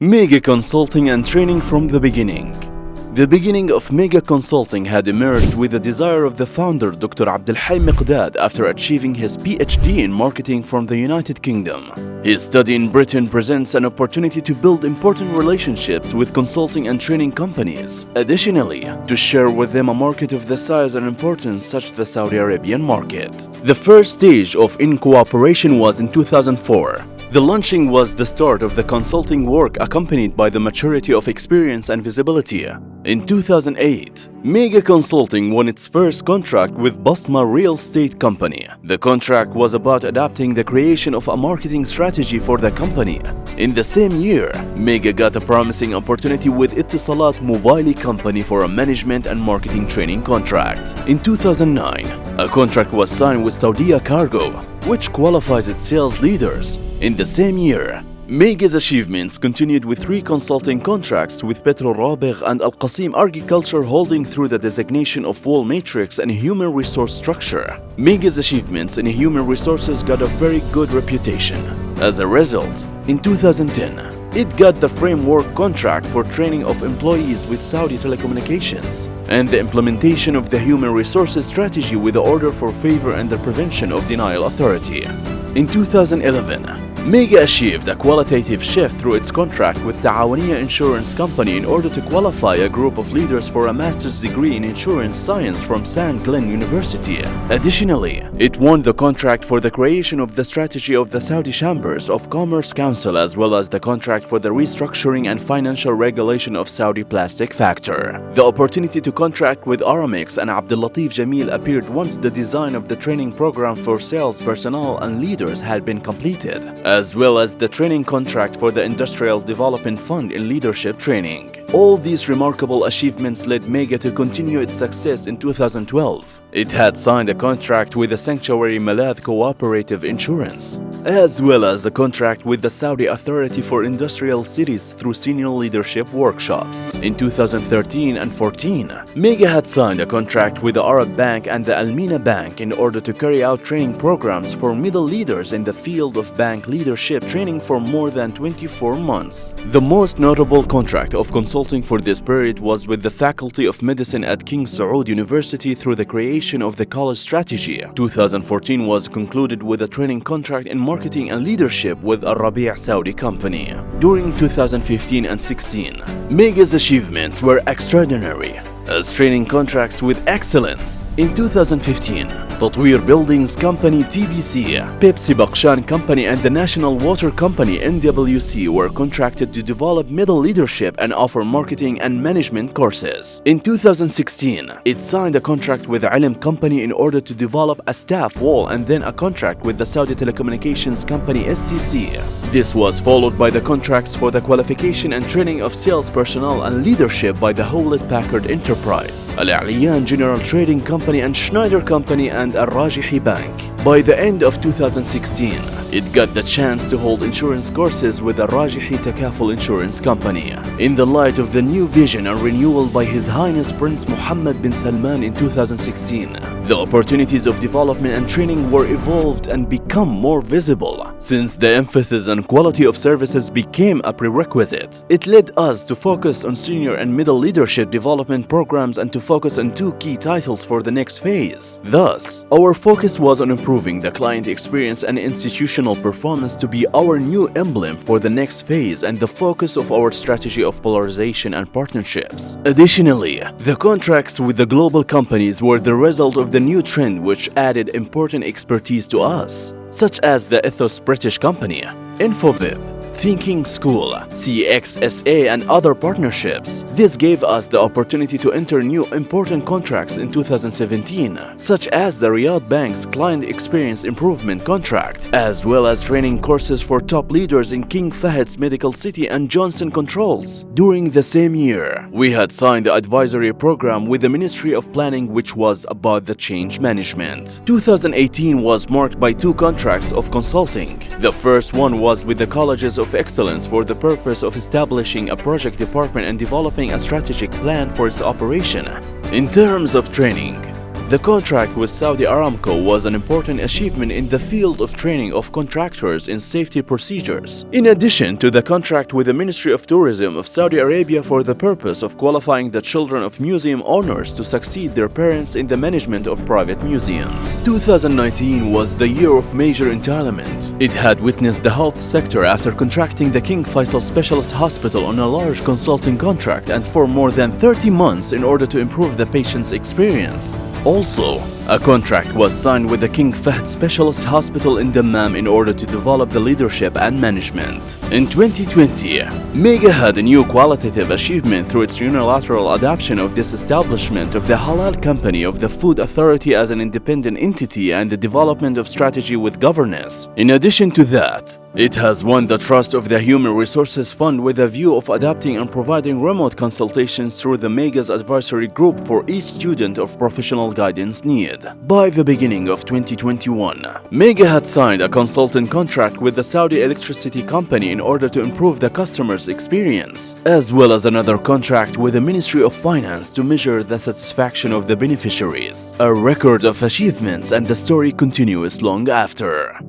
Mega Consulting and Training from the beginning. The beginning of Mega Consulting had emerged with the desire of the founder Dr. Abdelhai Miqdad after achieving his PhD in marketing from the United Kingdom. His study in Britain presents an opportunity to build important relationships with consulting and training companies. Additionally, to share with them a market of the size and importance such as the Saudi Arabian market. The first stage of in cooperation was in 2004. The launching was the start of the consulting work accompanied by the maturity of experience and visibility. In 2008, Mega Consulting won its first contract with Basma Real Estate Company. The contract was about adapting the creation of a marketing strategy for the company. In the same year, Mega got a promising opportunity with Etisalat Mobile Company for a management and marketing training contract. In 2009, a contract was signed with Saudia Cargo, which qualifies its sales leaders. In the same year, Mega's achievements continued with 3 consulting contracts with Petro Rabigh and Al Qasim Agriculture Holding through the designation of Wall Matrix and Human Resource Structure. Mega's achievements in human resources got a very good reputation. As a result, in 2010, it got the framework contract for training of employees with Saudi Telecommunications and the implementation of the human resources strategy with the Order for Favor and the Prevention of Denial Authority. In 2011, Mega achieved a qualitative shift through its contract with Ta'awaniya Insurance Company in order to qualify a group of leaders for a master's degree in insurance science from San Glenn University. Additionally, it won the contract for the creation of the strategy of the Saudi Chambers of Commerce Council as well as the contract for the restructuring and financial regulation of Saudi Plastic Factor. The opportunity to contract with Aramex and Abdellatif Jameel appeared once the design of the training program for sales personnel and leaders had been completed, as well as the training contract for the Industrial Development Fund in leadership training. All these remarkable achievements led Mega to continue its success in 2012. It had signed a contract with the Sanctuary Malath Cooperative Insurance, as well as a contract with the Saudi Authority for Industrial Cities through senior leadership workshops. In 2013 and 14, Mega had signed a contract with the Arab Bank and the Almina Bank in order to carry out training programs for middle leaders in the field of bank leadership training for more than 24 months. The most notable contract of consulting for this period was with the Faculty of Medicine at King Saud University through the creation of the college strategy. 2014 was concluded with a training contract in marketing and leadership with Al Rabi' Saudi Company. During 2015 and 16, Mega's achievements were extraordinary as training contracts with excellence. In 2015, Tatweer Buildings Company TBC, Pepsi Bakshan Company and the National Water Company NWC were contracted to develop middle leadership and offer marketing and management courses. In 2016, it signed a contract with Ilm Company in order to develop a staff wall and then a contract with the Saudi Telecommunications Company STC. This was followed by the contracts for the qualification and training of sales personnel and leadership by the Hewlett-Packard Enterprise, Al Aliyan General Trading Company and Schneider Company and Al Rajihi Bank. By the end of 2016, it got the chance to hold insurance courses with the Rajihi Takaful Insurance Company. In the light of the new vision and renewal by His Highness Prince Mohammed bin Salman in 2016, the opportunities of development and training were evolved and become more visible. Since the emphasis on quality of services became a prerequisite, it led us to focus on senior and middle leadership development programs and to focus on 2 key titles for the next phase. Thus, our focus was on improving the client experience and institutional performance to be our new emblem for the next phase and the focus of our strategy of polarization and partnerships. Additionally, the contracts with the global companies were the result of the new trend which added important expertise to us, such as the Ethos British Company, Infobip, Thinking School, CXSA and other partnerships. This gave us the opportunity to enter new important contracts in 2017, such as the Riyadh Bank's Client Experience Improvement Contract, as well as training courses for top leaders in King Fahed's Medical City and Johnson Controls. During the same year, we had signed the advisory program with the Ministry of Planning which was about the change management. 2018 was marked by 2 contracts of consulting. The first one was with the Colleges of Excellence for the purpose of establishing a project department and developing a strategic plan for its operation. In terms of training, The contract with Saudi Aramco was an important achievement in the field of training of contractors in safety procedures. In addition to the contract with the Ministry of Tourism of Saudi Arabia for the purpose of qualifying the children of museum owners to succeed their parents in the management of private museums. 2019 was the year of major entitlement. It had witnessed the health sector after contracting the King Faisal Specialist Hospital on a large consulting contract and for more than 30 months in order to improve the patient's experience. Also, a contract was signed with the King Fahd Specialist Hospital in Dammam in order to develop the leadership and management. In 2020, Mega had a new qualitative achievement through its unilateral adoption of this establishment of the Halal Company of the Food Authority as an independent entity and the development of strategy with governance. In addition to that, it has won the trust of the Human Resources Fund with a view of adapting and providing remote consultations through the Mega's advisory group for each student of professional guidance need. By the beginning of 2021, Mega had signed a consultant contract with the Saudi Electricity Company in order to improve the customer's experience, as well as another contract with the Ministry of Finance to measure the satisfaction of the beneficiaries. A record of achievements, and the story continues long after.